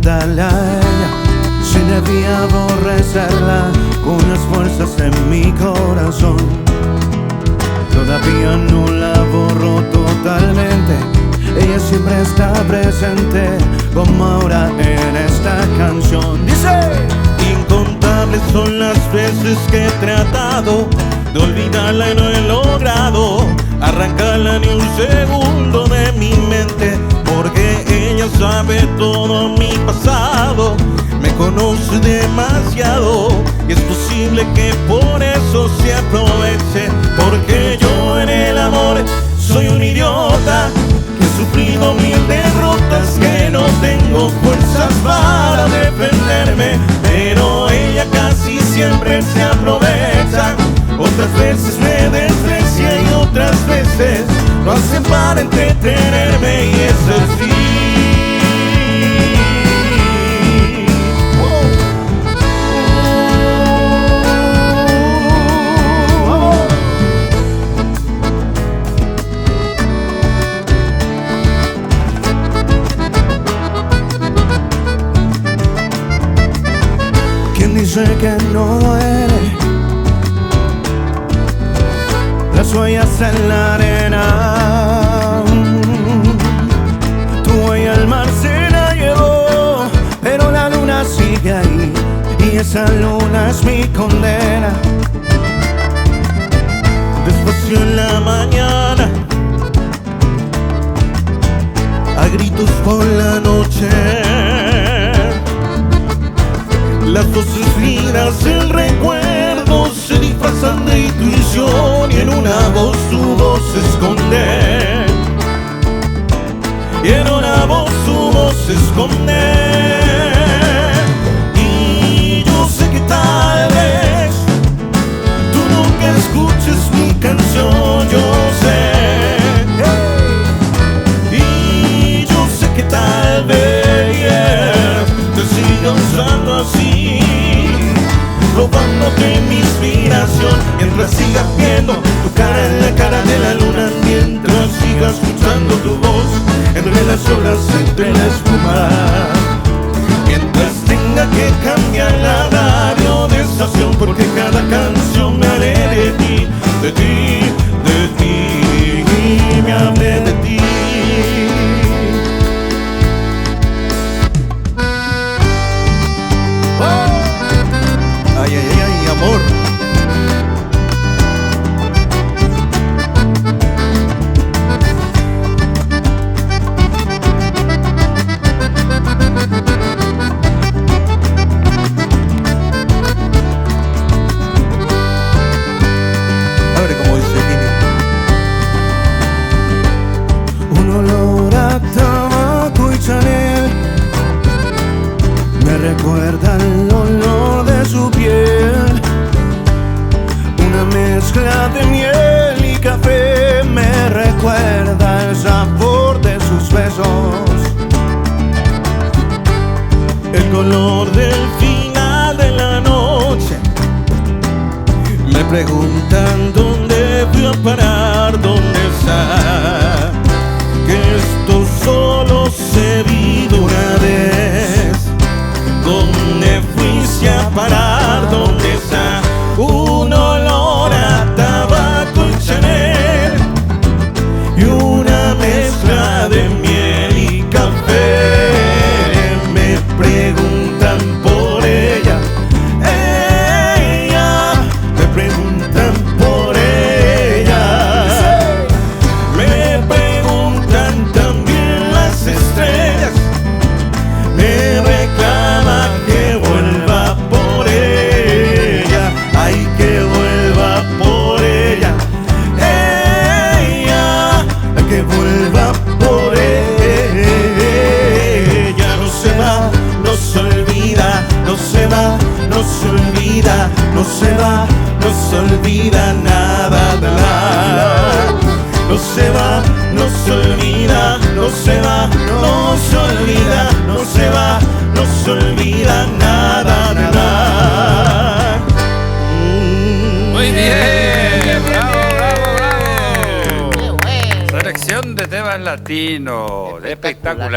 recordarle a ella, si debía aborrecerla con las fuerzas en mi corazón. Todavía no la borro totalmente, ella siempre está presente, como ahora en esta canción. Dice: incontables son las veces que he tratado de olvidarla y no he logrado arrancarla ni un segundo de mi mente, porque ella sabe todo mi pasado, me conoce demasiado y es posible que por eso se aproveche, porque yo en el amor soy un idiota que he sufrido mil derrotas, que no tengo fuerzas para defenderme, pero ella casi siempre se aprovecha. Otras veces me desprecia y otras veces lo hace para entretenerme, y es así. ¿Quién dice que no duele las huellas en la arena? Tu huella al mar se la llevó, pero la luna sigue ahí, y esa luna es mi condena. Despacio en la mañana, a gritos por la noche, las voces frías, el recuerdo se disfrazan de intuición, y en una voz tu voz se esconde, y en una voz tu voz se esconde. Y yo sé que tal vez tú nunca escuches mi canción, yo sé. Y yo sé que tal vez te siga usando así, robándote mi inspiración, mientras sigas viendo tu cara en la cara de la luna, mientras sigas escuchando tu voz entre las olas, entre la espuma, mientras tenga que cambiar la radio de estación, porque cada canción me hable de ti, de ti, de ti, y me hable de ti. Ay, ay, ay, amor. A ver cómo dice Kini. Un olor a tabaco y Chanel me recuerda el olor de su piel, una mezcla de miel y café me recuerda el sabor de sus besos, el color del final de la noche. Me preguntan dónde fui a parar, dónde está, que esto solo se vive una vez. ¿Dónde fuiste a parar? ¿Dónde está? Un olor a tabaco y Chanel, y una mezcla de miel y café. Me preguntan por ella, me preguntan por ella, me preguntan también las estrellas, me reclama que vuelva por ella, ay, que vuelva por ella, que vuelva por ella. No se va, no se olvida, no se va, no se olvida, no se va, no se olvida nada de la. No se va, no se olvida, no se va, no se olvida, no se va, no se olvida nada, nada. Muy bien, bravo, bravo, bravo. Qué bueno. Selección de temas latinos, espectacular.